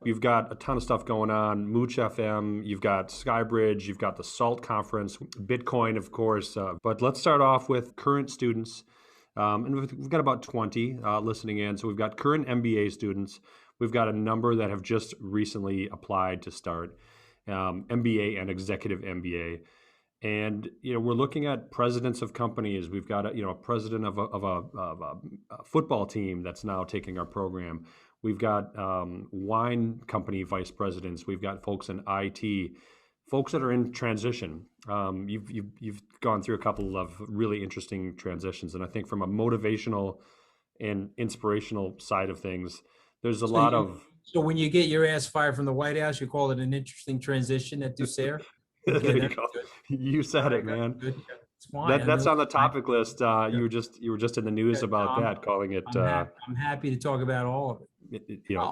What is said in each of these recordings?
you've got a ton of stuff going on, Mooch FM, you've got Skybridge, you've got the SALT conference, Bitcoin, of course. But let's start off with current students. And we've got about 20 listening in. So we've got current MBA students. We've got a number that have just recently applied to start MBA and executive MBA. And we're looking at presidents of companies. We've got a president of a football team that's now taking our program. We've got wine company vice presidents. We've got folks in IT, folks that are in transition. You've gone through a couple of really interesting transitions, and I think from a motivational and inspirational side of things, there's a lot of. So when you get your ass fired from the White House, you call it an interesting transition at Ducere? There you go. You said it, man. That's on the topic list. You were just in the news about that, calling it. I'm happy to talk about all of it.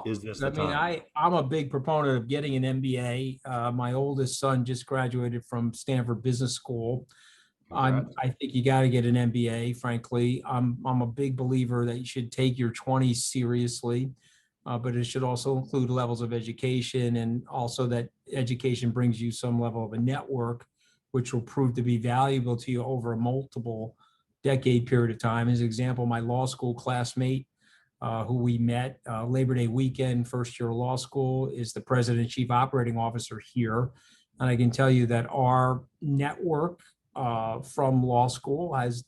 Is this the time? I mean, I'm a big proponent of getting an MBA. My oldest son just graduated from Stanford Business School. I think you got to get an MBA. Frankly, I'm a big believer that you should take your 20s seriously. But it should also include levels of education, and also that education brings you some level of a network, which will prove to be valuable to you over a multiple decade period of time. As an example, my law school classmate, who we met Labor Day weekend, first year of law school, is the president and chief operating officer here. And I can tell you that our network from law school has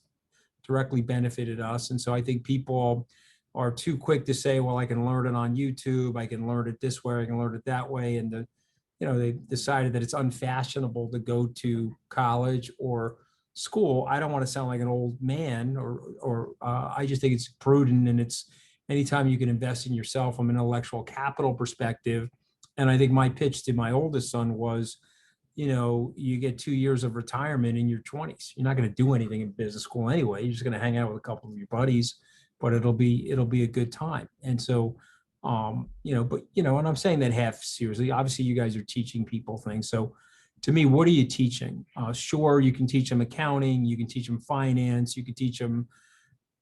directly benefited us. And so I think people are too quick to say, well, I can learn it on YouTube, I can learn it this way, I can learn it that way. And they decided that it's unfashionable to go to college or school. I don't want to sound like an old man, or I just think it's prudent, and it's anytime you can invest in yourself from an intellectual capital perspective. And I think my pitch to my oldest son was, you get 2 years of retirement in your 20s. You're not going to do anything in business school anyway. You're just going to hang out with a couple of your buddies, but it'll be a good time. And so, and I'm saying that half seriously. Obviously, you guys are teaching people things. So to me, what are you teaching? Sure, you can teach them accounting, you can teach them finance, you can teach them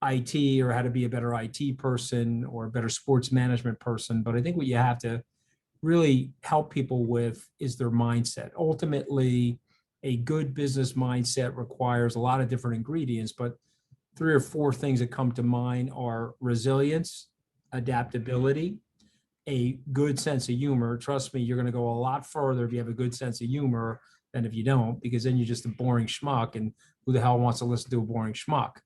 IT, or how to be a better IT person or a better sports management person. But I think what you have to really help people with is their mindset. Ultimately, a good business mindset requires a lot of different ingredients, but 3 or 4 things that come to mind are resilience, adaptability, a good sense of humor. Trust me, you're going to go a lot further if you have a good sense of humor than if you don't, because then you're just a boring schmuck, and who the hell wants to listen to a boring schmuck?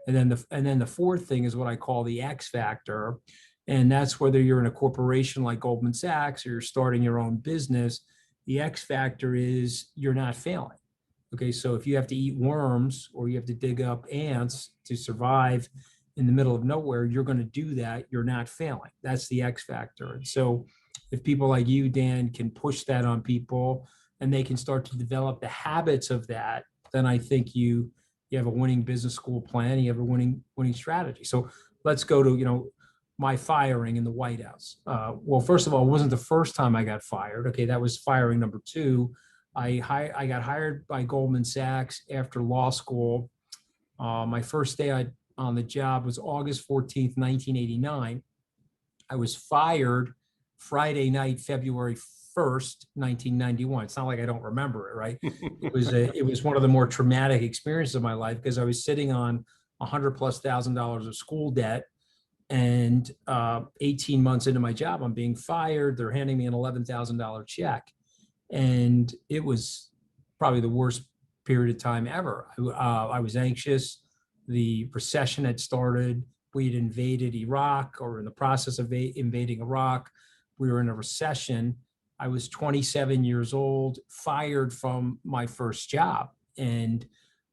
And then the 4th thing is what I call the X factor, and that's whether you're in a corporation like Goldman Sachs or you're starting your own business. The X factor is you're not failing. Okay, so if you have to eat worms or you have to dig up ants to survive in the middle of nowhere, you're going to do that. You're not failing. That's the X factor. And so if people like you, Dan, can push that on people and they can start to develop the habits of that, then I think you have a winning business school plan, you have a winning strategy. So let's go to, my firing in the White House. Well, first of all, it wasn't the first time I got fired. Okay, that was firing number 2. I got hired by Goldman Sachs after law school. My first day on the job was August 14th, 1989. I was fired Friday night, February 1st, 1991. It's not like I don't remember it, right? It was one of the more traumatic experiences of my life, because I was sitting on $100,000+ of school debt, and 18 months into my job, I'm being fired. They're handing me an $11,000 check. And it was probably the worst period of time ever. I was anxious. The recession had started. We had invaded Iraq, or in the process of invading Iraq. We were in a recession. I was 27 years old, fired from my first job. And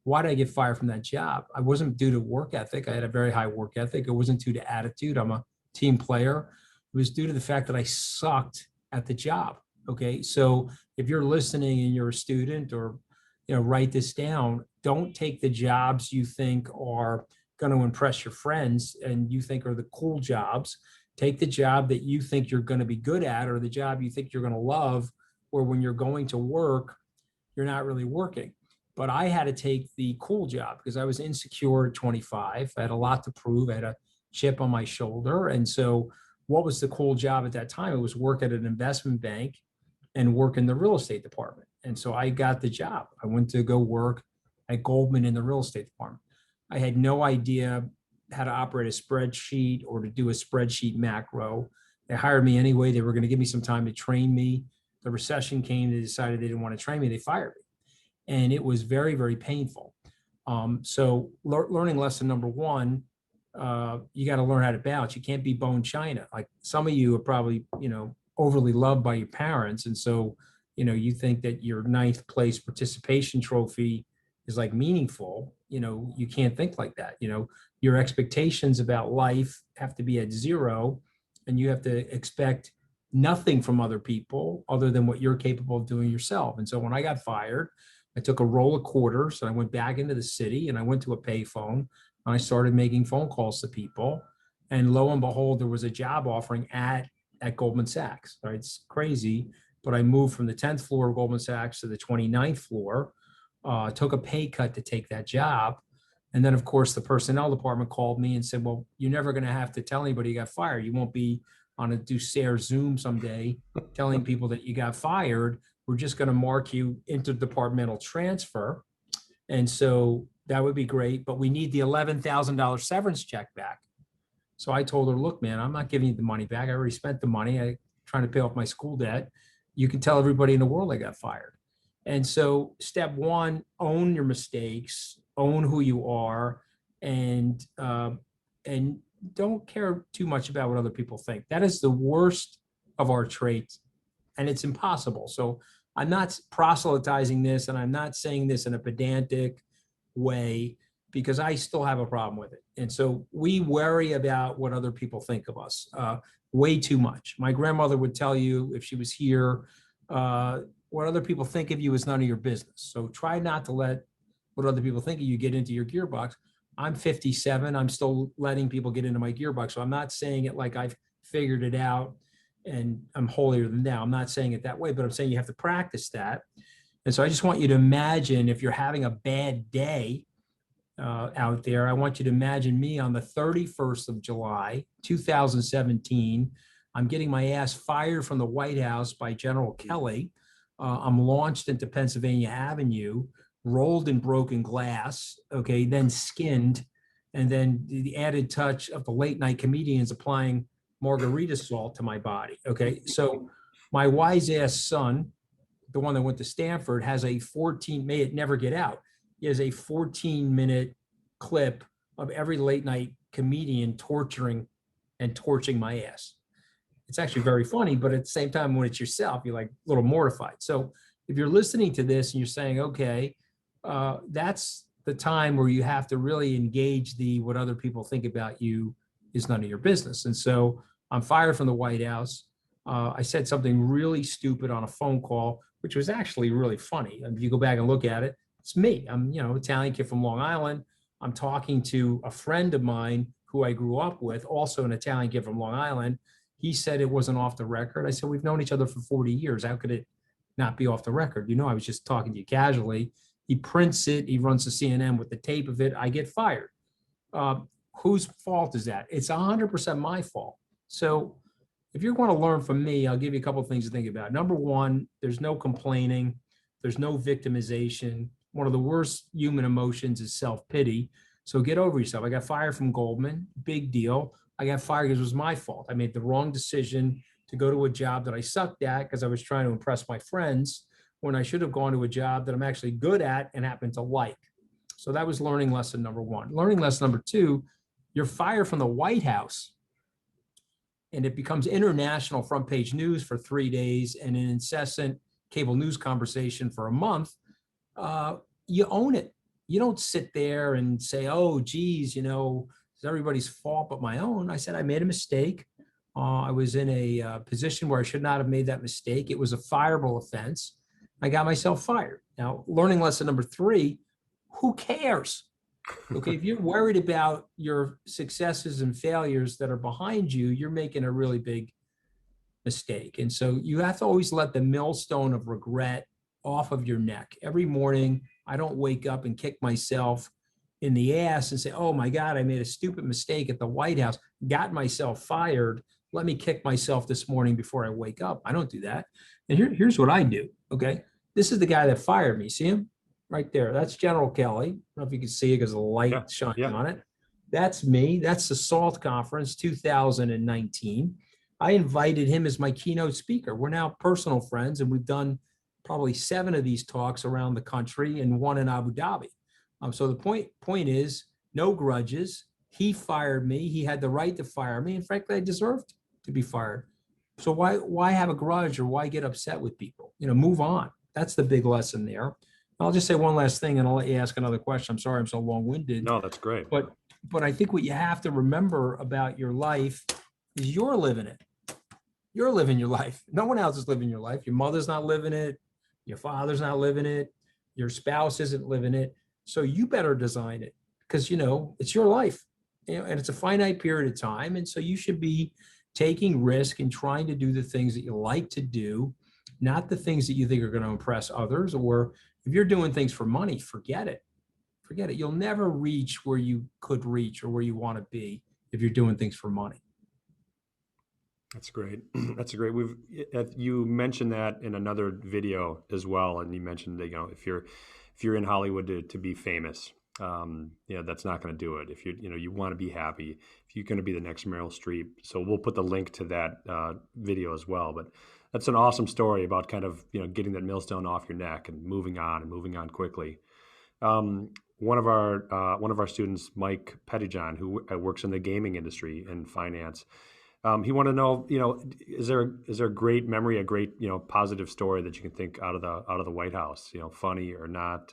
why did I get fired from that job? I wasn't due to work ethic. I had a very high work ethic. It wasn't due to attitude. I'm a team player. It was due to the fact that I sucked at the job. Okay, so if you're listening and you're a student, or write this down. Don't take the jobs you think are going to impress your friends and you think are the cool jobs. Take the job that you think you're going to be good at, or the job you think you're going to love, or when you're going to work, you're not really working. But I had to take the cool job because I was insecure at 25. I had a lot to prove. I had a chip on my shoulder. And so what was the cool job at that time? It was work at an investment bank and work in the real estate department. And so I got the job. I went to go work at Goldman in the real estate department. I had no idea how to operate a spreadsheet or to do a spreadsheet macro. They hired me anyway. They were going to give me some time to train me. The recession came. They decided they didn't want to train me. They fired me. And it was very, very painful. So learning lesson number one, you got to learn how to balance. You can't be bone china. Like some of you are probably, overly loved by your parents. And so, you think that your ninth place participation trophy is like meaningful. You can't think like that. Your expectations about life have to be at zero, and you have to expect nothing from other people other than what you're capable of doing yourself. And so when I got fired, I took a roll of quarters and I went back into the city and I went to a payphone and I started making phone calls to people. And lo and behold, there was a job offering at Goldman Sachs. Right? It's crazy, but I moved from the 10th floor of Goldman Sachs to the 29th floor, took a pay cut to take that job. And then, of course, the personnel department called me and said, well, you're never going to have to tell anybody you got fired. You won't be on a Ducere Zoom someday telling people that you got fired. We're just going to mark you interdepartmental transfer. And so that would be great, but we need the $11,000 severance check back. So I told her, look, man, I'm not giving you the money back. I already spent the money. I'm trying to pay off my school debt. You can tell everybody in the world I got fired. And so step one, own your mistakes, own who you are, and don't care too much about what other people think. That is the worst of our traits, and it's impossible. So I'm not proselytizing this, and I'm not saying this in a pedantic way, because I still have a problem with it. And so we worry about what other people think of us way too much. My grandmother would tell you, if she was here, what other people think of you is none of your business. So try not to let what other people think of you get into your gearbox. I'm 57. I'm still letting people get into my gearbox. So I'm not saying it like I've figured it out and I'm holier than thou. I'm not saying it that way, but I'm saying you have to practice that. And so I just want you to imagine, if you're having a bad day out there, I want you to imagine me on the 31st of July, 2017. I'm getting my ass fired from the White House by General Kelly. I'm launched into Pennsylvania Avenue, rolled in broken glass, okay, then skinned, and then the added touch of the late night comedians applying margarita salt to my body, okay? So my wise ass son, the one that went to Stanford, has a 14, may it never get out. He has a 14-minute clip of every late night comedian torturing and torching my ass. It's actually very funny, but at the same time, when it's yourself, you're like a little mortified. So if you're listening to this and you're saying, okay, that's the time where you have to really engage what other people think about you is none of your business. And so I'm fired from the White House. I said something really stupid on a phone call, which was actually really funny. And if you go back and look at it, it's me. I'm, Italian kid from Long Island. I'm talking to a friend of mine who I grew up with, also an Italian kid from Long Island. He said it wasn't off the record. I said, we've known each other for 40 years. How could it not be off the record? I was just talking to you casually. He prints it. He runs to CNN with the tape of it. I get fired. Whose fault is that? It's 100% my fault. So if you're going to learn from me, I'll give you a couple of things to think about. Number one, there's no complaining. There's no victimization. One of the worst human emotions is self-pity. So get over yourself. I got fired from Goldman. Big deal. I got fired because it was my fault. I made the wrong decision to go to a job that I sucked at because I was trying to impress my friends, when I should have gone to a job that I'm actually good at and happen to like. So that was learning lesson number one. Learning lesson number two, you're fired from the White House and it becomes international front page news for 3 days and an incessant cable news conversation for a month. You own it. You don't sit there and say, oh, geez, it's everybody's fault but my own. I said, I made a mistake. I was in a position where I should not have made that mistake. It was a fireable offense. I got myself fired. Now, learning lesson number three, who cares? Okay, if you're worried about your successes and failures that are behind you, you're making a really big mistake. And so you have to always let the millstone of regret off of your neck. Every morning, I don't wake up and kick myself in the ass and say, oh my God, I made a stupid mistake at the White House, got myself fired. let me kick myself this morning before I wake up. I don't do that. And here's what I do. Okay. This is the guy that fired me. See him right there? That's General Kelly. I don't know if you can see it because the light shines on it. That's me. That's the SALT conference 2019. I invited him as my keynote speaker. We're now personal friends, and we've done probably 7 of these talks around the country and 1 in Abu Dhabi. So the point is, no grudges. He fired me. He had the right to fire me, and frankly, I deserved to be fired. So why have a grudge, or why get upset with people? Move on. That's the big lesson there. I'll just say one last thing, and I'll let you ask another question. I'm sorry I'm so long-winded. No, that's great. But I think what you have to remember about your life is you're living it. You're living your life. No one else is living your life. Your mother's not living it. Your father's not living it. Your spouse isn't living it. So you better design it, because, it's your life, and it's a finite period of time. And so you should be taking risk and trying to do the things that you like to do, not the things that you think are going to impress others. Or if you're doing things for money, forget it. Forget it. You'll never reach where you could reach or where you want to be if you're doing things for money. That's great. That's great. You mentioned that in another video as well, and you mentioned that, if you're in Hollywood to be famous, that's not going to do it. If you want to be happy, if you're going to be the next Meryl Streep. So we'll put the link to that video as well. But that's an awesome story about kind of getting that millstone off your neck and moving on quickly. One of our students, Mike Pettyjohn, who works in the gaming industry and finance, he wanted to know, is there a great memory, a great positive story that you can think out of the White House, funny or not,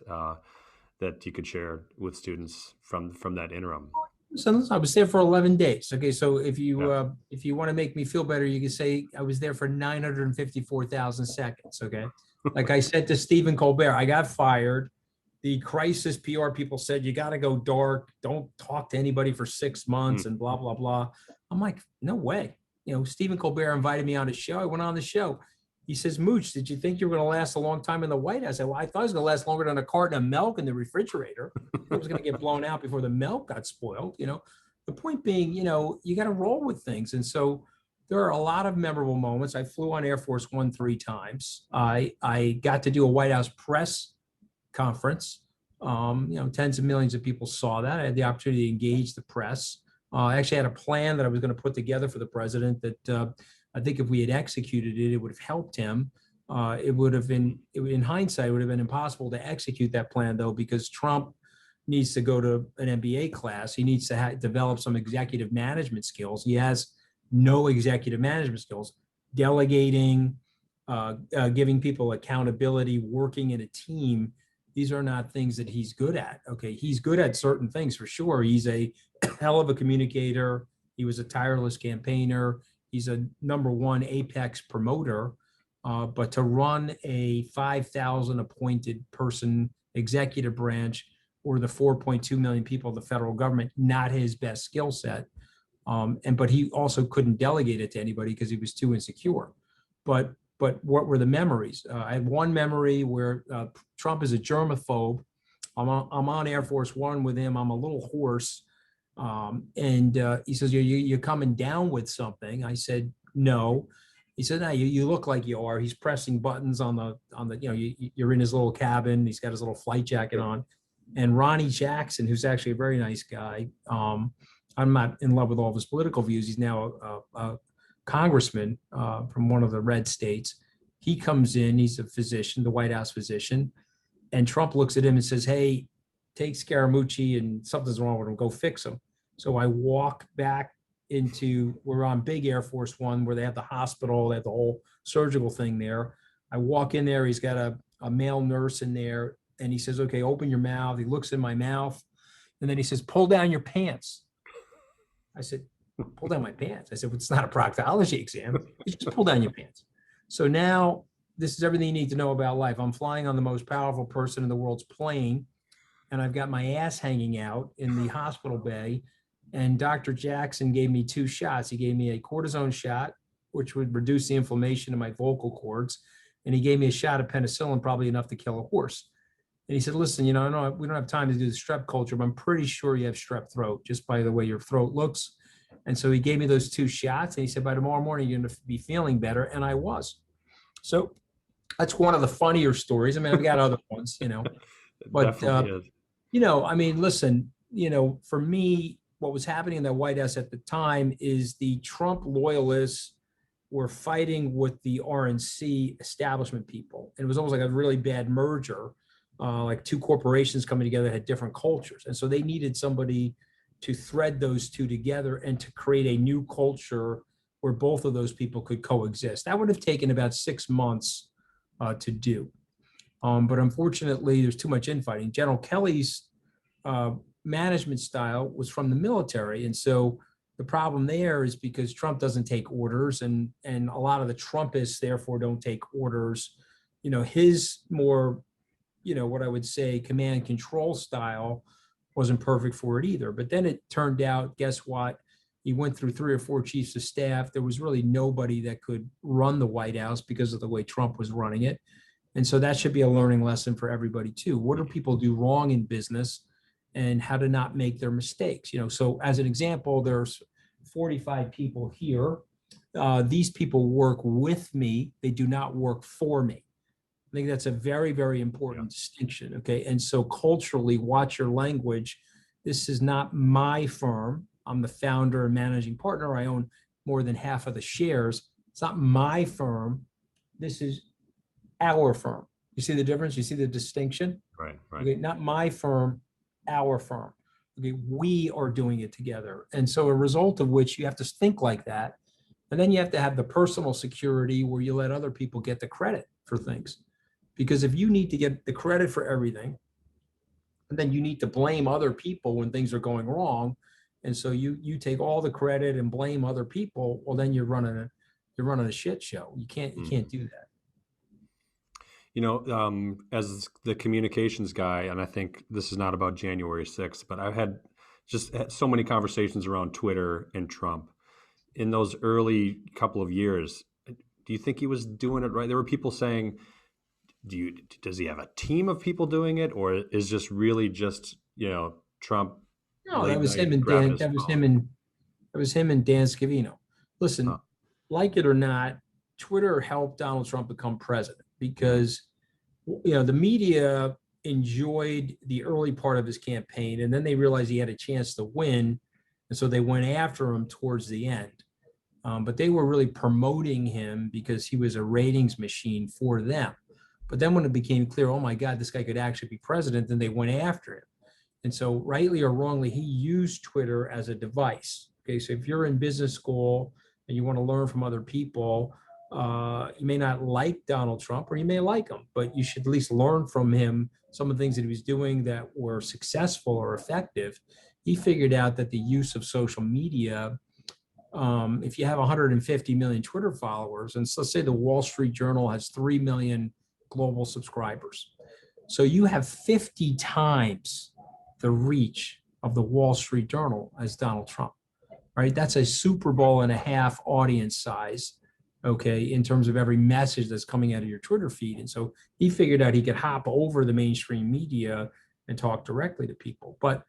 that you could share with students from that interim? So I was there for 11 days. Okay, so if you want to make me feel better, you can say I was there for 954,000 seconds. Okay, like I said to Stephen Colbert, I got fired. The crisis PR people said, you got to go dark. Don't talk to anybody for 6 months and blah, blah, blah. I'm like, no way. Stephen Colbert invited me on his show. I went on the show. He says, Mooch, did you think you were going to last a long time in the White House? I said, well, I thought it was going to last longer than a carton of milk in the refrigerator. It was going to get blown out before the milk got spoiled. The point being, you got to roll with things. And so there are a lot of memorable moments. I flew on Air Force One 3 times. I got to do a White House press conference. Tens of millions of people saw that. I had the opportunity to engage the press. I actually had a plan that I was going to put together for the president that I think if we had executed it, it would have helped him. It would have been, in hindsight, it would have been impossible to execute that plan, though, because Trump needs to go to an MBA class. He needs to develop some executive management skills. He has no executive management skills. Delegating, giving people accountability, working in a team. These are not things that he's good at. Okay, he's good at certain things for sure. He's a hell of a communicator. He was a tireless campaigner. He's a #1 apex promoter. But to run a 5,000 appointed person executive branch or the 4.2 million people of the federal government, not his best skill set. But he also couldn't delegate it to anybody because he was too insecure. But what were the memories? I had one memory where Trump is a germaphobe. I'm on Air Force One with him. I'm a little hoarse. And he says, you're coming down with something. I said, no. He said, no, you look like you are. He's pressing buttons on the you're in his little cabin. He's got his little flight jacket on. And Ronnie Jackson, who's actually a very nice guy. I'm not in love with all of his political views. He's now a congressman from one of the red states. He comes in, he's a physician, the White House physician. And Trump looks at him and says, hey, take Scaramucci and something's wrong with him, go fix him. So I walk back we're on big Air Force One where they have the hospital, they have the whole surgical thing there. I walk in there, he's got a male nurse in there and he says, okay, open your mouth. He looks in my mouth and then he says, pull down your pants. I said, pull down my pants. I said, well, it's not a proctology exam. You just pull down your pants. So now this is everything you need to know about life. I'm flying on the most powerful person in the world's plane and I've got my ass hanging out in the hospital bay. And Dr. Jackson gave me 2 shots. He gave me a cortisone shot, which would reduce the inflammation in my vocal cords. And he gave me a shot of penicillin, probably enough to kill a horse. And he said, listen, we don't have time to do the strep culture, but I'm pretty sure you have strep throat just by the way your throat looks. And so he gave me those 2 shots, and he said, by tomorrow morning, you're going to be feeling better. And I was. So that's one of the funnier stories. I mean, I've got other ones, but, Definitely is. I mean, listen, for me, what was happening in the White House at the time is the Trump loyalists were fighting with the RNC establishment people. And it was almost like a really bad merger, like 2 corporations coming together that had different cultures. And so they needed somebody to thread those 2 together and to create a new culture where both of those people could coexist. That would have taken about 6 months to do. But unfortunately, there's too much infighting. General Kelly's management style was from the military. And so the problem there is because Trump doesn't take orders, and a lot of the Trumpists therefore don't take orders. His more, what I would say, command and control style wasn't perfect for it either. But then it turned out, guess what? He went through 3 or 4 chiefs of staff. There was really nobody that could run the White House because of the way Trump was running it. And so that should be a learning lesson for everybody too. What do people do wrong in business, and how to not make their mistakes? So as an example, there's 45 people here. These people work with me. They do not work for me. I think that's a very, very important distinction. Okay. And so culturally, watch your language. This is not my firm. I'm the founder and managing partner. I own more than half of the shares. It's not my firm. This is our firm. You see the difference? You see the distinction? Right. Okay, not my firm, our firm. Okay, we are doing it together. And so a result of which you have to think like that. And then you have to have the personal security where you let other people get the credit for things. Because if you need to get the credit for everything, and then you need to blame other people when things are going wrong, and so you take all the credit and blame other people, well, then you're running a shit show. You can't do that. As the communications guy, and I think this is not about January 6th, but I've had so many conversations around Twitter and Trump in those early couple of years. Do you think he was doing it right? There were people saying, does he have a team of people doing it, or is just really just Trump? No, that was him and Dan. That was him and Dan Scavino. Listen, like it or not, Twitter helped Donald Trump become president because the media enjoyed the early part of his campaign, and then they realized he had a chance to win, and so they went after him towards the end. But they were really promoting him because he was a ratings machine for them. But then when it became clear, oh my God, this guy could actually be president, then they went after him. And so rightly or wrongly, he used Twitter as a device. Okay, so if you're in business school and you want to learn from other people, you may not like Donald Trump, or you may like him, but you should at least learn from him some of the things that he was doing that were successful or effective. He figured out that the use of social media, if you have 150 million Twitter followers, and so let's say the Wall Street Journal has 3 million global subscribers. So you have 50 times the reach of the Wall Street Journal as Donald Trump, right? That's a Super Bowl and a half audience size, okay, in terms of every message that's coming out of your Twitter feed. And so he figured out he could hop over the mainstream media and talk directly to people. But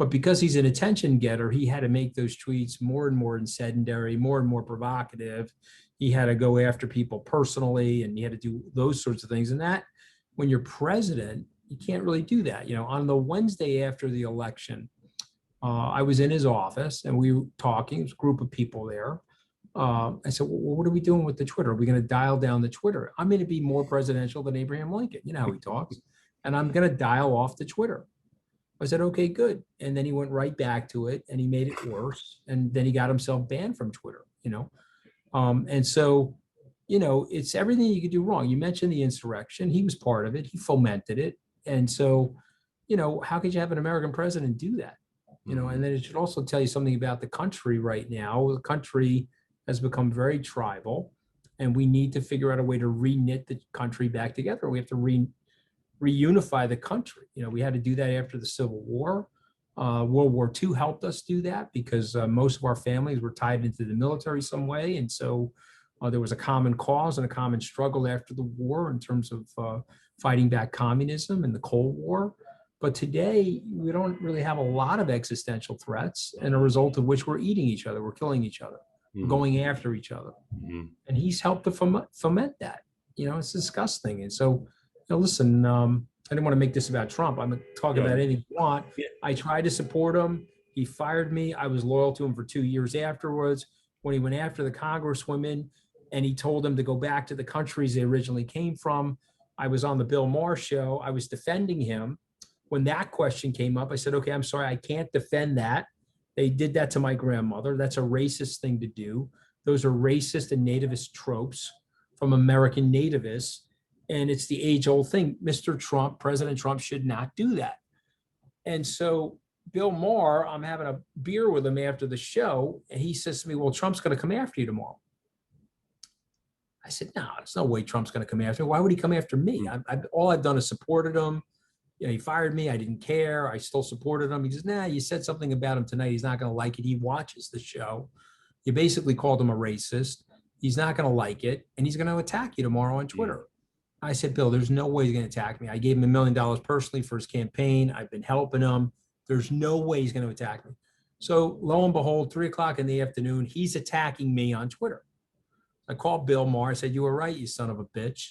because he's an attention getter, he had to make those tweets more and more incendiary, more and more provocative. He had to go after people personally, and he had to do those sorts of things. And that, when you're president, you can't really do that. On the Wednesday after the election, I was in his office and we were talking. There was a group of people there. I said, well, what are we doing with the Twitter? Are we going to dial down the Twitter? I'm going to be more presidential than Abraham Lincoln. You know how he talks. And I'm going to dial off the Twitter. I said, okay, good. And then he went right back to it and he made it worse. And then he got himself banned from Twitter, And so, it's everything you could do wrong. You mentioned the insurrection. He was part of it. He fomented it. And so, how could you have an American president do that? And then it should also tell you something about the country right now. The country has become very tribal, and we need to figure out a way to reknit the country back together. We have to reunify the country. We had to do that after the Civil War. World War II helped us do that because most of our families were tied into the military some way. And so there was a common cause and a common struggle after the war in terms of fighting back communism and the Cold War. But today, we don't really have a lot of existential threats, and a result of which we're eating each other, we're killing each other, we're going after each other. And he's helped to foment that. It's disgusting. And so, listen, I didn't want to make this about Trump. I'm going to talk about anything you want. I tried to support him. He fired me. I was loyal to him for 2 years afterwards. When he went after the congresswomen and he told them to go back to the countries they originally came from, I was on the Bill Maher show. I was defending him. When that question came up, I said, okay, I'm sorry, I can't defend that. They did that to my grandmother. That's a racist thing to do. Those are racist and nativist tropes from American nativists. And it's the age-old thing. Mr. Trump, President Trump, should not do that. And so Bill Maher, I'm having a beer with him after the show, and he says to me, well, Trump's going to come after you tomorrow. I said, no, there's no way Trump's going to come after me. Why would he come after me? All I've done is supported him. He fired me. I didn't care. I still supported him. He says, nah, you said something about him tonight. He's not going to like it. He watches the show. You basically called him a racist. He's not going to like it. And he's going to attack you tomorrow on Twitter. I said, Bill, there's no way he's going to attack me. I gave him $1 million personally for his campaign. I've been helping him. There's no way he's going to attack me. So lo and behold, 3:00 in the afternoon, he's attacking me on Twitter. I called Bill Maher. I said, you were right, you son of a bitch.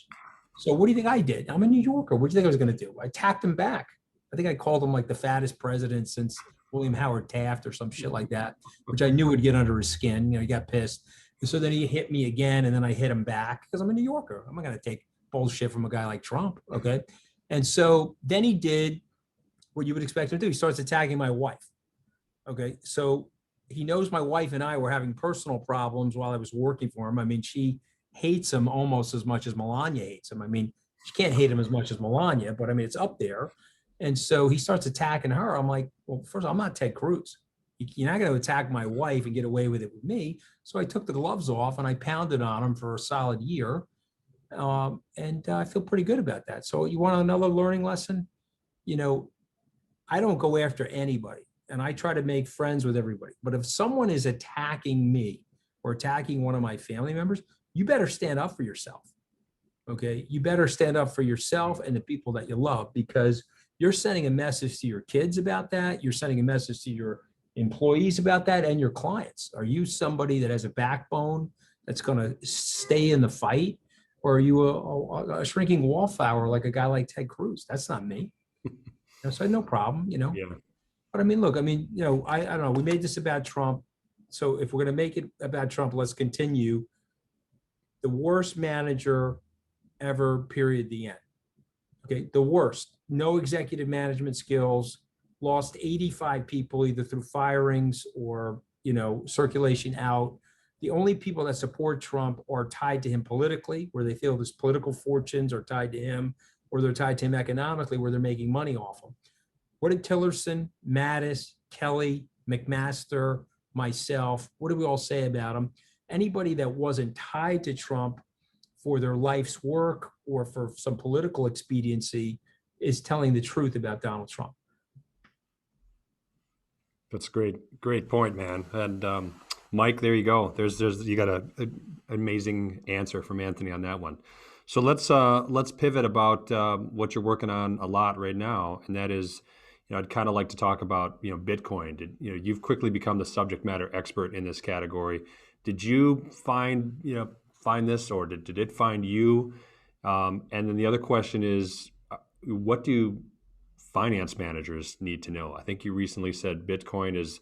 So what do you think I did? I'm a New Yorker. What do you think I was going to do? I attacked him back. I think I called him like the fattest president since William Howard Taft or some shit like that, which I knew would get under his skin. He got pissed. And so then he hit me again, and then I hit him back because I'm a New Yorker. I'm not going to take bullshit from a guy like Trump, okay? And so then he did what you would expect him to do. He starts attacking my wife, okay? So he knows my wife and I were having personal problems while I was working for him. I mean, she hates him almost as much as Melania hates him. I mean, she can't hate him as much as Melania, but I mean, it's up there. And so he starts attacking her. I'm like, well, first of all, I'm not Ted Cruz. You're not going to attack my wife and get away with it with me. So I took the gloves off and I pounded on him for a solid year. And I feel pretty good about that. So you want another learning lesson? I don't go after anybody, and I try to make friends with everybody. But if someone is attacking me or attacking one of my family members, you better stand up for yourself. Okay. You better stand up for yourself and the people that you love, because you're sending a message to your kids about that. You're sending a message to your employees about that and your clients. Are you somebody that has a backbone that's going to stay in the fight? Or are you a shrinking wallflower like a guy like Ted Cruz? That's not me. So I had no problem, Yeah. But I mean, look, I don't know. We made this about Trump. So if we're going to make it about Trump, let's continue. The worst manager ever, period, the end. Okay, the worst. No executive management skills, lost 85 people either through firings or, circulation out. The only people that support Trump are tied to him politically, where they feel his political fortunes are tied to him, or they're tied to him economically, where they're making money off him. What did Tillerson, Mattis, Kelly, McMaster, myself, what did we all say about him? Anybody that wasn't tied to Trump for their life's work or for some political expediency is telling the truth about Donald Trump. That's great point, man. And Mike, there you go. You got an amazing answer from Anthony on that one. So let's pivot about what you're working on a lot right now, and that is, I'd kind of like to talk about Bitcoin. You've quickly become the subject matter expert in this category. Did you find this, or did it find you? And then the other question is, what do finance managers need to know? I think you recently said Bitcoin is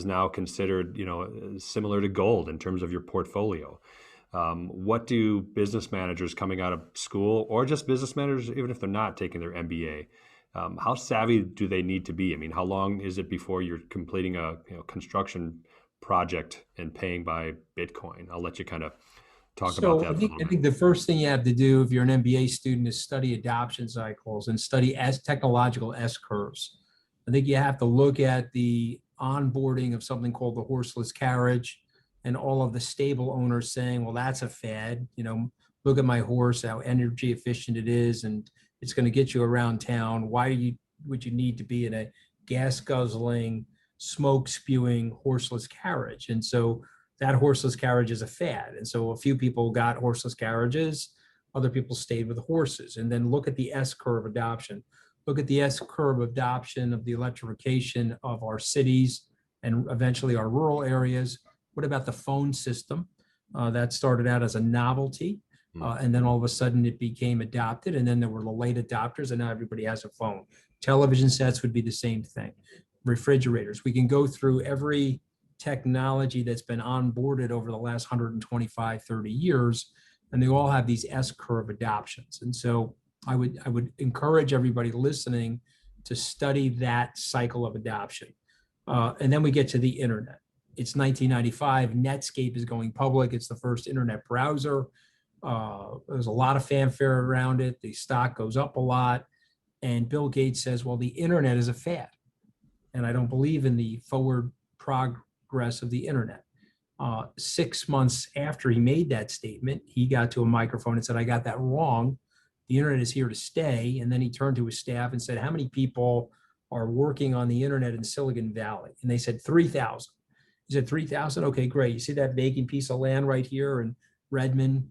now considered, similar to gold in terms of your portfolio. What do business managers coming out of school, or just business managers, even if they're not taking their MBA, how savvy do they need to be? I mean, how long is it before you're completing a construction project and paying by Bitcoin? I'll let you kind of talk about that. I think the first thing you have to do if you're an MBA student is study adoption cycles and study technological S curves. I think you have to look at the onboarding of something called the horseless carriage, and all of the stable owners saying, well, that's a fad. Look at my horse, how energy efficient it is, and it's going to get you around town. Why would you need to be in a gas guzzling, smoke spewing horseless carriage? And so that horseless carriage is a fad. And so a few people got horseless carriages, other people stayed with horses. And then look at the S curve adoption. Look at the S-curve adoption of the electrification of our cities and eventually our rural areas. What about the phone system? That started out as a novelty, and then all of a sudden it became adopted, and then there were the late adopters, and now everybody has a phone. Television sets would be the same thing. Refrigerators. We can go through every technology that's been onboarded over the last 125, 30 years, and they all have these S-curve adoptions. And so I would encourage everybody listening to study that cycle of adoption. And then we get to the internet. It's 1995. Netscape is going public. It's the first internet browser. There's a lot of fanfare around it. The stock goes up a lot. And Bill Gates says, well, the internet is a fad. And I don't believe in the forward progress of the internet. 6 months after he made that statement, he got to a microphone and said, I got that wrong. The internet is here to stay. And then he turned to his staff and said, how many people are working on the internet in Silicon Valley? And they said 3,000. He said 3,000. Okay, great. You see that vacant piece of land right here in Redmond,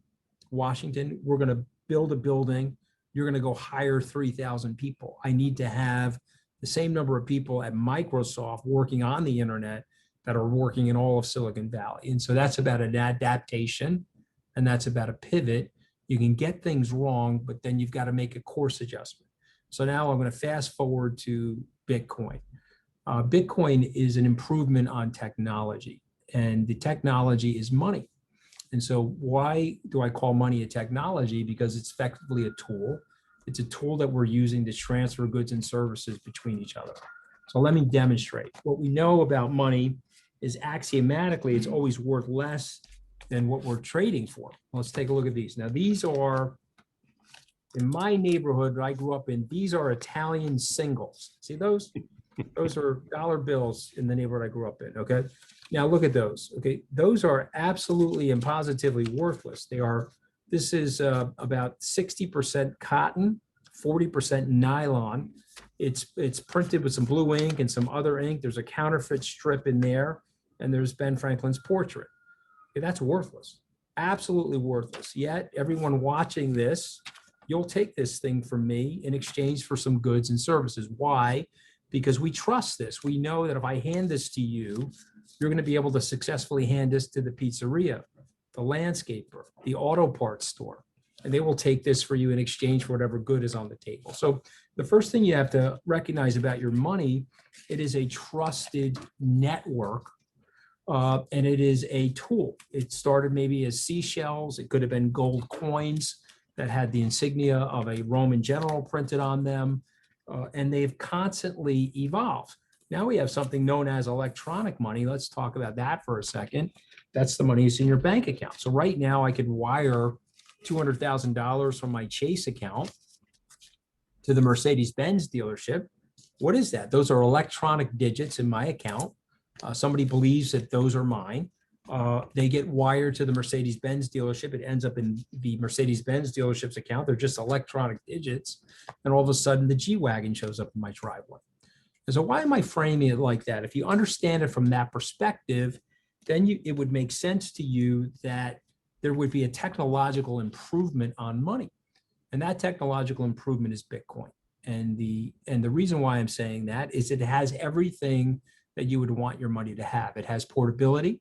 Washington? We're going to build a building. You're going to go hire 3,000 people. I need to have the same number of people at Microsoft working on the internet that are working in all of Silicon Valley. And so that's about an adaptation, and that's about a pivot. You can get things wrong, but then you've got to make a course adjustment. So now I'm going to fast forward to Bitcoin. Bitcoin is an improvement on technology, and the technology is money. And so why do I call money a technology? Because it's effectively a tool. It's a tool that we're using to transfer goods and services between each other. So let me demonstrate. What we know about money is axiomatically it's always worth less than what we're trading for. Let's take a look at these. Now, these are, in my neighborhood that I grew up in, these are Italian singles. See those? Those are dollar bills in the neighborhood I grew up in, okay? Now, look at those, okay? Those are absolutely and positively worthless. They are, this is about 60% cotton, 40% nylon. It's printed with some blue ink and some other ink. There's a counterfeit strip in there, and there's Ben Franklin's portrait. Okay, that's worthless, absolutely worthless. Yet everyone watching this, you'll take this thing from me in exchange for some goods and services. Why? Because we trust this. We know that if I hand this to you, you're going to be able to successfully hand this to the pizzeria, the landscaper, the auto parts store, and they will take this for you in exchange for whatever good is on the table. So the first thing you have to recognize about your money, it is a trusted network. And it is a tool. It started maybe as seashells. It could have been gold coins that had the insignia of a Roman general printed on them. And they've constantly evolved. Now we have something known as electronic money. Let's talk about that for a second. That's the money that's in your bank account. So right now I could wire $200,000 from my Chase account to the Mercedes-Benz dealership. What is that? Those are electronic digits in my account. Somebody believes that those are mine. They get wired to the Mercedes-Benz dealership. It ends up in the Mercedes-Benz dealership's account. They're just electronic digits. And all of a sudden, the G-Wagon shows up in my driveway. And so why am I framing it like that? If you understand it from that perspective, then it would make sense to you that there would be a technological improvement on money. And that technological improvement is Bitcoin. And the reason why I'm saying that is it has everything that you would want your money to have. It has portability.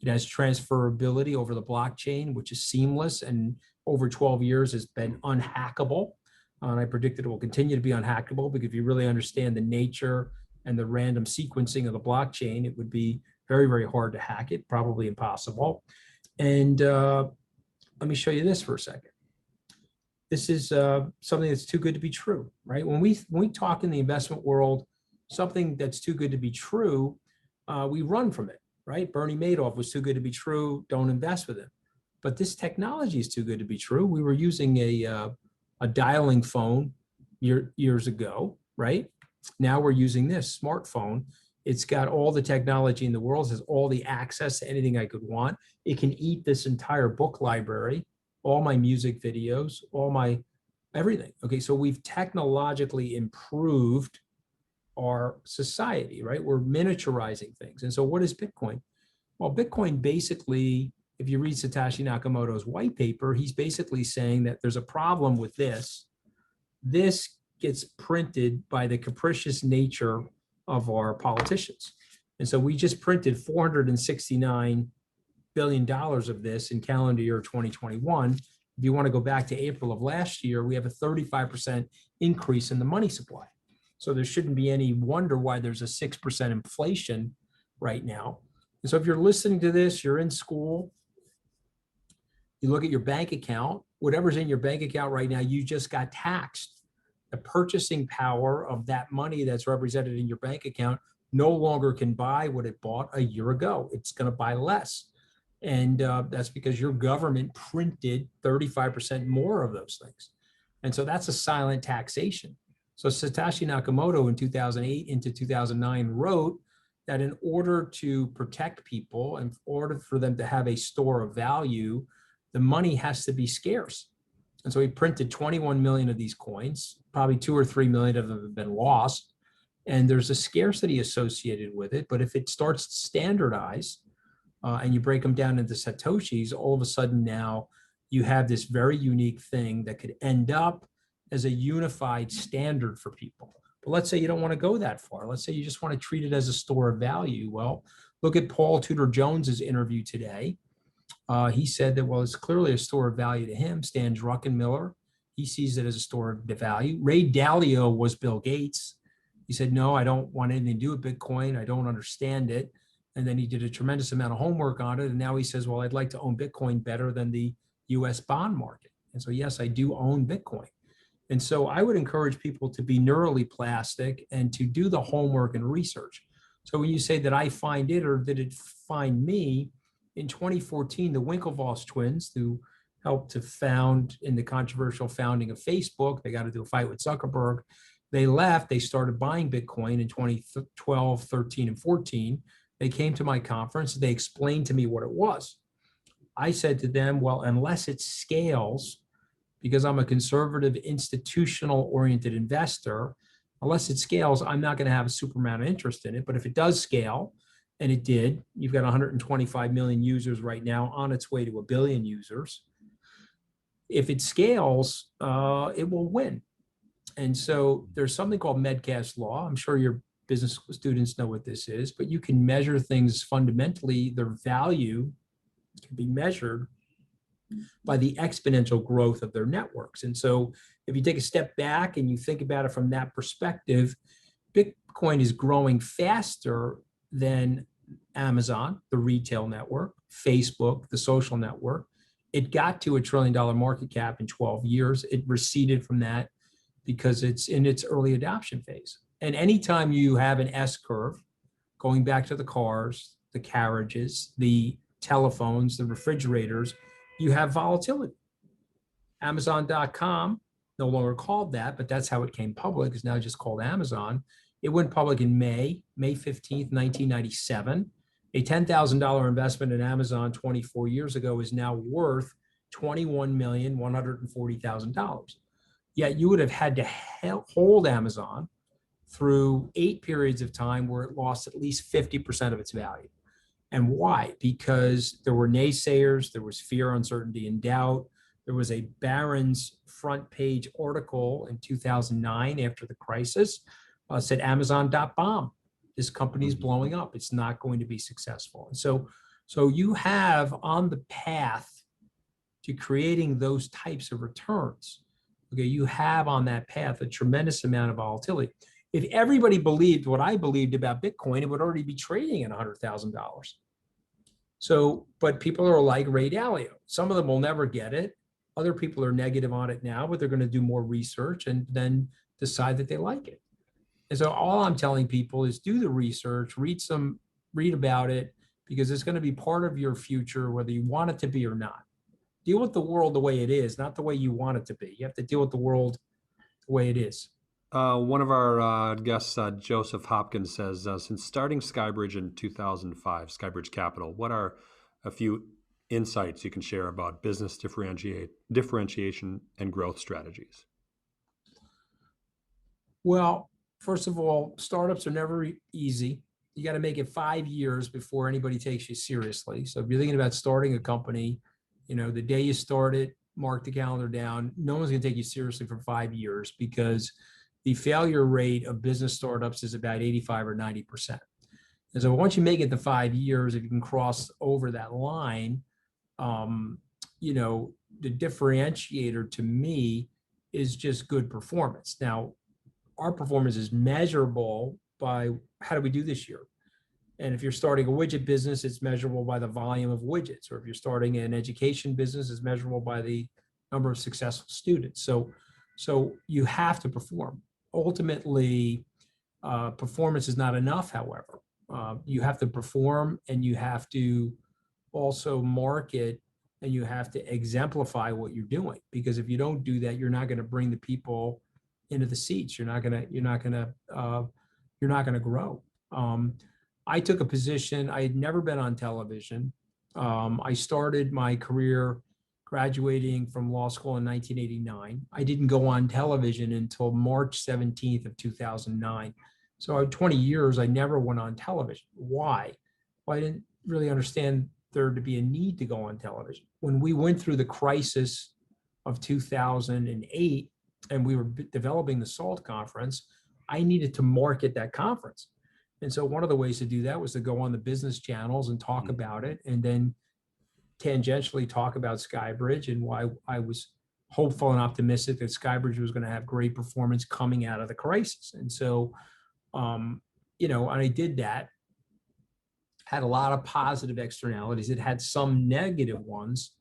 It has transferability over the blockchain, which is seamless and over 12 years has been unhackable. And I predict that it will continue to be unhackable because if you really understand the nature and the random sequencing of the blockchain, it would be very, very hard to hack it, probably impossible. And let me show you this for a second. This is something that's too good to be true, right? When we talk in the investment world, something that's too good to be true, we run from it, right? Bernie Madoff was too good to be true. Don't invest with him. But this technology is too good to be true. We were using a dialing phone years ago, right? Now we're using this smartphone. It's got all the technology in the world. It has all the access to anything I could want. It can eat this entire book library, all my music videos, all my everything. Okay, so we've technologically improved our society, right? We're miniaturizing things. And so what is Bitcoin? Well, Bitcoin basically, if you read Satoshi Nakamoto's white paper, he's basically saying that there's a problem with this. This gets printed by the capricious nature of our politicians. And so we just printed $469 billion of this in calendar year 2021. If you want to go back to April of last year, we have a 35% increase in the money supply. So there shouldn't be any wonder why there's a 6% inflation right now. And so if you're listening to this, you're in school, you look at your bank account, whatever's in your bank account right now, you just got taxed. The purchasing power of that money that's represented in your bank account no longer can buy what it bought a year ago. It's going to buy less. And that's because your government printed 35% more of those things. And so that's a silent taxation. So Satoshi Nakamoto in 2008 into 2009 wrote that in order to protect people, in order for them to have a store of value, the money has to be scarce. And so he printed 21 million of these coins, probably 2 or 3 million of them have been lost. And there's a scarcity associated with it. But if it starts to standardize, and you break them down into Satoshis, all of a sudden now you have this very unique thing that could end up as a unified standard for people. But let's say you don't want to go that far. Let's say you just want to treat it as a store of value. Well, look at Paul Tudor Jones's interview today. He said that, well, it's clearly a store of value to him. Stan Druckenmiller, he sees it as a store of value. Ray Dalio was Bill Gates. He said, no, I don't want anything to do with Bitcoin. I don't understand it. And then he did a tremendous amount of homework on it. And now he says, well, I'd like to own Bitcoin better than the US bond market. And so, yes, I do own Bitcoin. And so I would encourage people to be neurally plastic and to do the homework and research. So when you say that I find it or did it find me, in 2014, the Winklevoss twins, who helped to found in the controversial founding of Facebook, they got into a fight with Zuckerberg. They left, they started buying Bitcoin in 2012, 13, and 14. They came to my conference. They explained to me what it was. I said to them, well, unless it scales, because I'm a conservative, institutional-oriented investor, unless it scales, I'm not going to have a super amount of interest in it. But if it does scale, and it did, you've got 125 million users right now, on its way to 1 billion users. If it scales, it will win. And so there's something called Metcalfe's law. I'm sure your business students know what this is, but you can measure things fundamentally. Their value can be measured by the exponential growth of their networks. And so if you take a step back and you think about it from that perspective, Bitcoin is growing faster than Amazon, the retail network, Facebook, the social network. It got to $1 trillion market cap in 12 years. It receded from that because it's in its early adoption phase. And anytime you have an S curve, going back to the cars, the carriages, the telephones, the refrigerators, you have volatility. Amazon.com, no longer called that, but that's how it came public, is now just called Amazon. It went public in May 15th, 1997. A $10,000 investment in Amazon 24 years ago is now worth $21,140,000. Yet you would have had to hold Amazon through 8 periods of time where it lost at least 50% of its value. And why? Because there were naysayers, there was fear, uncertainty, and doubt. There was a Barron's front page article in 2009 after the crisis, said Amazon.bomb. This company is blowing up. It's not going to be successful. And so you have on the path to creating those types of returns, okay, you have on that path a tremendous amount of volatility. If everybody believed what I believed about Bitcoin, it would already be trading at $100,000. So, but people are like Ray Dalio. Some of them will never get it. Other people are negative on it now, but they're going to do more research and then decide that they like it. And so all I'm telling people is do the research, read about it, because it's going to be part of your future, whether you want it to be or not. Deal with the world the way it is, not the way you want it to be. You have to deal with the world the way it is. One of our guests, Joseph Hopkins, says, since starting Skybridge in 2005, Skybridge Capital, what are a few insights you can share about business differentiation and growth strategies? Well, first of all, startups are never easy. You got to make it 5 years before anybody takes you seriously. So if you're thinking about starting a company, the day you start it, mark the calendar down. No one's going to take you seriously for 5 years because the failure rate of business startups is about 85 or 90%. And so once you make it to 5 years, if you can cross over that line, you know, the differentiator to me is just good performance. Now, our performance is measurable by how do we do this year? And if you're starting a widget business, it's measurable by the volume of widgets. Or if you're starting an education business, it's measurable by the number of successful students. So you have to perform. Ultimately, performance is not enough, however. You have to perform, and you have to also market, and you have to exemplify what you're doing. Because if you don't do that, you're not going to bring the people into the seats. You're not going to grow. I took a position. I had never been on television. I started my career graduating from law school in 1989. I didn't go on television until March 17th of 2009. So I had 20 years, I never went on television. Why? Well, I didn't really understand there to be a need to go on television. When we went through the crisis of 2008 and we were developing the SALT conference, I needed to market that conference. And so one of the ways to do that was to go on the business channels and talk about it, and then tangentially talk about Skybridge and why I was hopeful and optimistic that Skybridge was going to have great performance coming out of the crisis. And so, you know, and I did that, had a lot of positive externalities. It had some negative ones.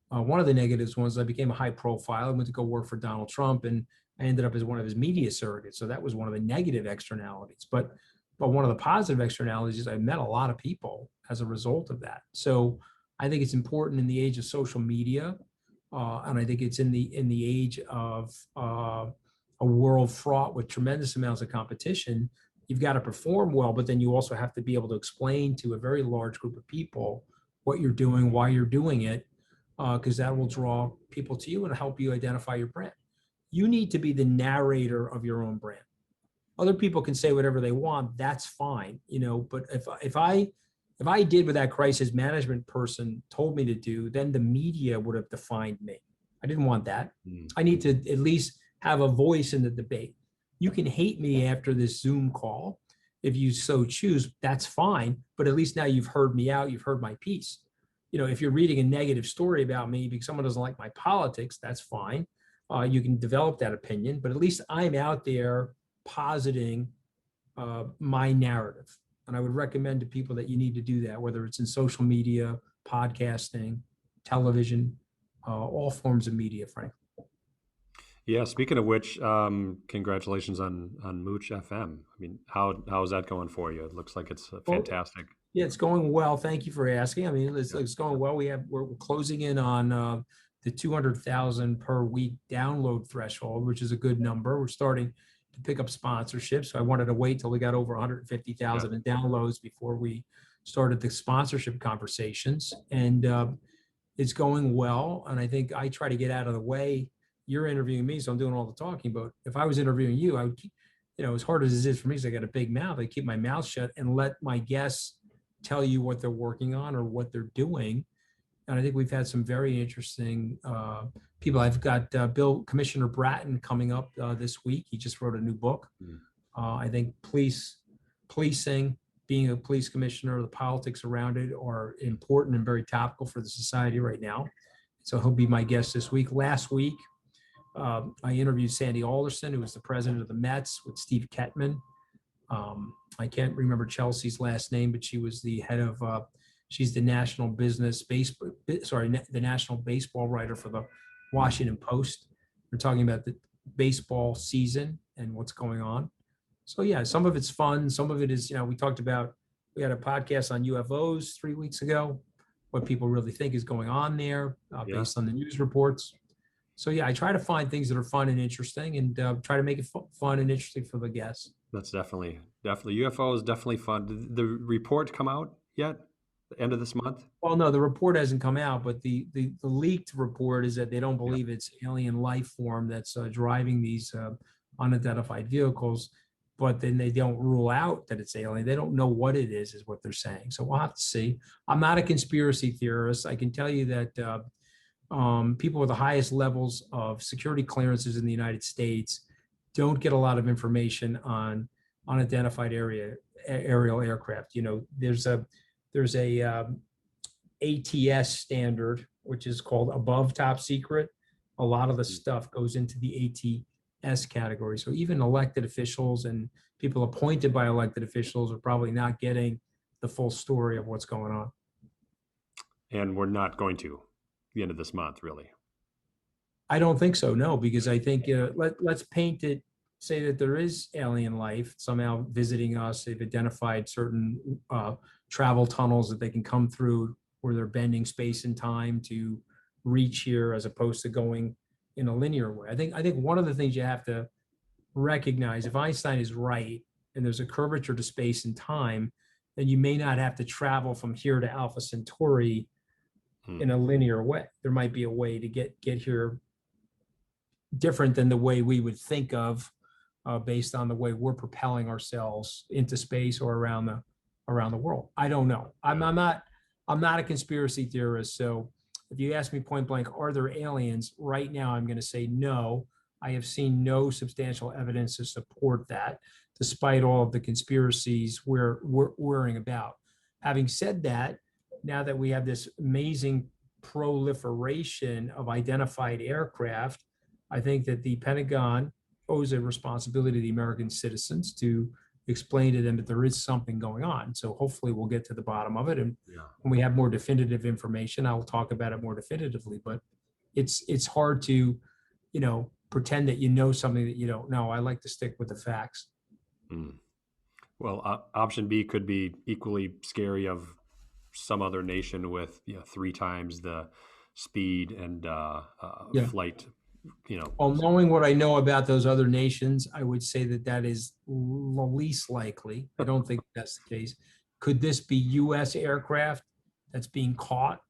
One of the negatives was I became a high profile. I went to go work for Donald Trump, and I ended up as one of his media surrogates. So that was one of the negative externalities. But one of the positive externalities is I met a lot of people as a result of that. So I think it's important in the age of social media, and I think it's in the age of a world fraught with tremendous amounts of competition. You've got to perform well, but then you also have to be able to explain to a very large group of people what you're doing, why you're doing it, because that will draw people to you and help you identify your brand. You need to be the narrator of your own brand. Other people can say whatever they want. That's fine, you know. But if I did what that crisis management person told me to do, then the media would have defined me. I didn't want that. I need to at least have a voice in the debate. You can hate me after this Zoom call if you so choose. That's fine. But at least now you've heard me out. You've heard my piece. You know, if you're reading a negative story about me because someone doesn't like my politics, that's fine. You can develop that opinion. But at least I'm out there positing my narrative. And I would recommend to people that you need to do that, whether it's in social media, podcasting, television, all forms of media, frankly. Yeah. Speaking of which, congratulations on Mooch FM. I mean, how is that going for you? It looks like it's fantastic. Yeah, it's going well. Thank you for asking. I mean, it's going well. We're closing in on the 200,000 per week download threshold, which is a good number. We're starting to pick up sponsorships. So I wanted to wait till we got over 150,000 in downloads before we started the sponsorship conversations. And it's going well. And I think I try to get out of the way. You're interviewing me, so I'm doing all the talking. But if I was interviewing you, I would keep, you know, as hard as it is for me, because I got a big mouth, I keep my mouth shut and let my guests tell you what they're working on or what they're doing. And I think we've had some very interesting people. I've got Commissioner Bratton coming up this week. He just wrote a new book. I think policing, being a police commissioner, the politics around it are important and very topical for the society right now. So he'll be my guest this week. Last week, I interviewed Sandy Alderson, who was the president of the Mets, with Steve Kettman. I can't remember Chelsea's last name, but she was the head of, she's the national the national baseball writer for the Washington Post. We're talking about the baseball season and what's going on. So yeah, some of it's fun. Some of it is, you know, we had a podcast on UFOs 3 weeks ago, what people really think is going on there based on the news reports. So yeah, I try to find things that are fun and interesting and try to make it fun and interesting for the guests. That's definitely. UFO is definitely fun. Did the report come out yet? The end of this month? Well, no, the report hasn't come out, but the leaked report is that they don't believe it's alien life form that's driving these unidentified vehicles, but then they don't rule out that it's alien. They don't know what it is what they're saying. So we'll have to see. I'm not a conspiracy theorist. I can tell you that people with the highest levels of security clearances in the United States don't get a lot of information on unidentified aerial aircraft. There's a ATS standard, which is called above top secret. A lot of the stuff goes into the ATS category. So even elected officials and people appointed by elected officials are probably not getting the full story of what's going on. And we're not going to the end of this month, really. I don't think so, no, because I think let's paint it, say that there is alien life somehow visiting us. They've identified certain travel tunnels that they can come through where they're bending space and time to reach here as opposed to going in a linear way. I think one of the things you have to recognize, if Einstein is right and there's a curvature to space and time, then you may not have to travel from here to Alpha Centauri in a linear way. There might be a way to get here different than the way we would think of based on the way we're propelling ourselves into space or around the world. I don't know. I'm not a conspiracy theorist. So if you ask me point blank, are there aliens? Right now, I'm going to say no. I have seen no substantial evidence to support that, despite all of the conspiracies we're worrying about. Having said that, now that we have this amazing proliferation of identified aircraft, I think that the Pentagon owes a responsibility to the American citizens to explain to them that there is something going on. So hopefully we'll get to the bottom of it. And when we have more definitive information, I'll talk about it more definitively. But it's hard to, pretend that you know something that you don't know. I like to stick with the facts. Well, option B could be equally scary of some other nation with 3 times the speed and flight. Well, knowing what I know about those other nations, I would say that is the least likely. I don't think that's the case. Could this be U.S. aircraft that's being caught,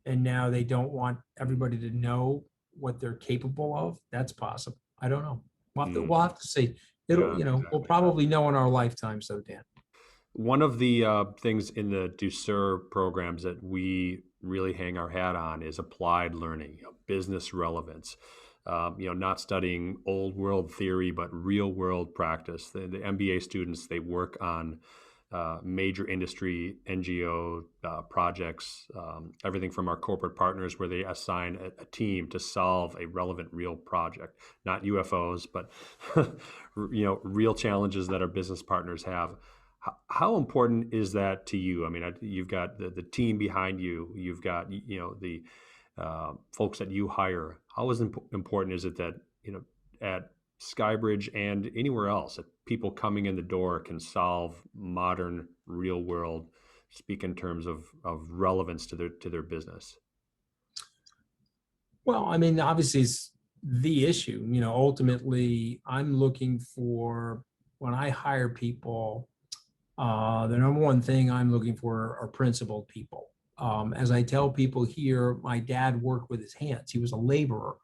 and now they don't want everybody to know what they're capable of? That's possible. I don't know. We'll have to see. Exactly. We'll probably know in our lifetimes, though, Dan. One of the things in the Ducere programs that we really hang our hat on is applied learning, business relevance. Not studying old world theory, but real world practice. The MBA students, they work on major industry, NGO projects, everything from our corporate partners where they assign a team to solve a relevant real project, not UFOs, but real challenges that our business partners have. How important is that to you? I mean, you've got the team behind you. You've got the folks that you hire. How important is it that at Skybridge and anywhere else that people coming in the door can solve modern, real world, speak in terms of relevance to their business? Well, I mean, obviously, it's the issue. Ultimately, I'm looking for, when I hire people, the number one thing I'm looking for are principled people. As I tell people here, my dad worked with his hands. He was a laborer.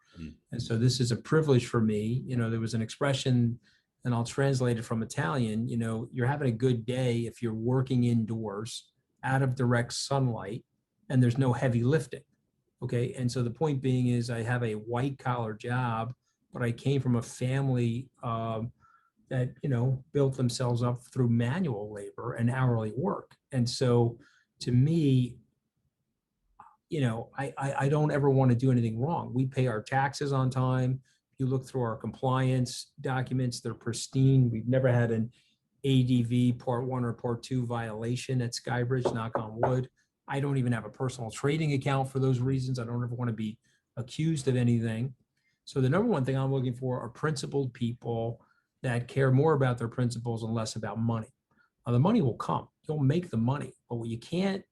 And so this is a privilege for me. There was an expression, and I'll translate it from Italian, you're having a good day if you're working indoors out of direct sunlight and there's no heavy lifting. Okay. And so the point being is I have a white collar job, but I came from a family that, built themselves up through manual labor and hourly work. And so to me, I don't ever want to do anything wrong. We pay our taxes on time. You look through our compliance documents, they're pristine. We've never had an ADV Part 1 or Part 2 violation at Skybridge, knock on wood. I don't even have a personal trading account for those reasons. I don't ever want to be accused of anything. So the number one thing I'm looking for are principled people that care more about their principles and less about money. Now, the money will come. You'll make the money, but what you can't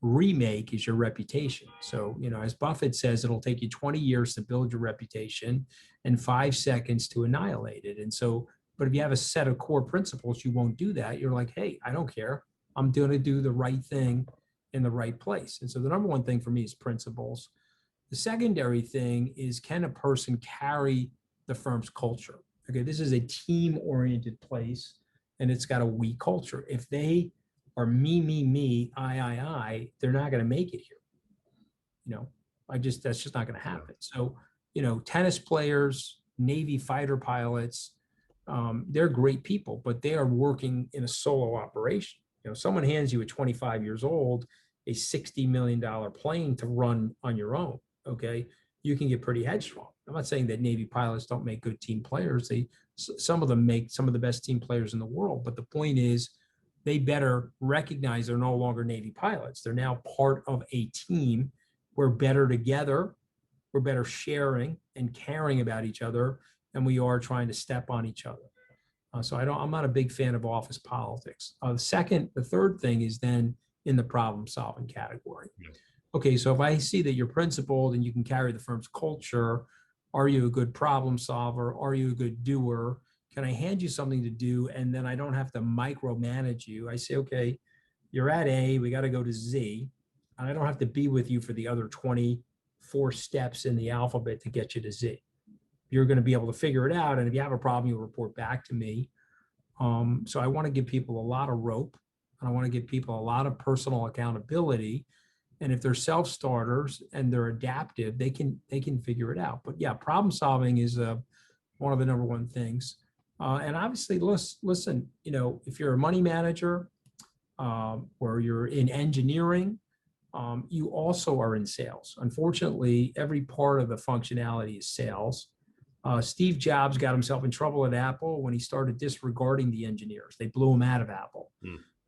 remake is your reputation. So, as Buffett says, it'll take you 20 years to build your reputation and 5 seconds to annihilate it. And so, but if you have a set of core principles, you won't do that. You're like, hey, I don't care. I'm going to do the right thing in the right place. And so the number one thing for me is principles. The secondary thing is, can a person carry the firm's culture? Okay, this is a team-oriented place, and it's got a we culture. If they are me, I, they're not going to make it here. That's just not going to happen. So, tennis players, Navy fighter pilots, they're great people, but they are working in a solo operation. Someone hands you at 25 years old a $60 million plane to run on your own. Okay, you can get pretty headstrong. I'm not saying that Navy pilots don't make good team players. Some of them make some of the best team players in the world. But the point is, they better recognize they're no longer Navy pilots. They're now part of a team. We're better together. We're better sharing and caring about each other than we are trying to step on each other. So I'm not a big fan of office politics. The third thing is then in the problem solving category. Yeah. Okay, so if I see that you're principled and you can carry the firm's culture, are you a good problem solver? Are you a good doer? Can I hand you something to do and then I don't have to micromanage you? I say, okay, you're at A, we got to go to Z, and I don't have to be with you for the other 24 steps in the alphabet to get you to Z. You're going to be able to figure it out. And if you have a problem, you'll report back to me. So I want to give people a lot of rope, and I want to give people a lot of personal accountability. And if they're self-starters and they're adaptive, they can figure it out. But yeah, problem solving is one of the number one things. And obviously, listen, if you're a money manager or you're in engineering, you also are in sales. Unfortunately, every part of the functionality is sales. Steve Jobs got himself in trouble at Apple when he started disregarding the engineers. They blew him out of Apple.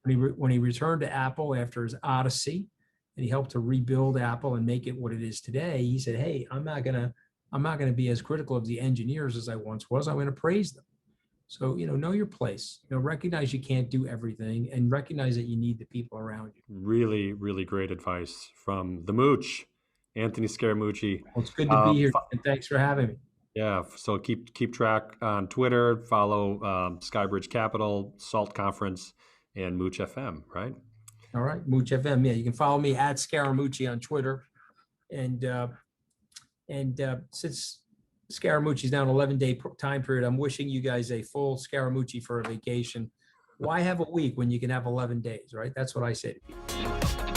When he returned to Apple after his odyssey, and he helped to rebuild Apple and make it what it is today, he said, "Hey, I'm not gonna be as critical of the engineers as I once was. I'm going to praise them." So know your place. Recognize you can't do everything, and recognize that you need the people around you. Really, really great advice from the Mooch, Anthony Scaramucci. Well, it's good to be here, and thanks for having me. Yeah, so keep track on Twitter, follow Skybridge Capital, SALT Conference, and Mooch FM, right? All right, Mooch FM. Yeah, you can follow me at Scaramucci on Twitter. And since Scaramucci's now an 11-day time period, I'm wishing you guys a full Scaramucci for a vacation. Why have a week when you can have 11 days, right? That's what I say to people.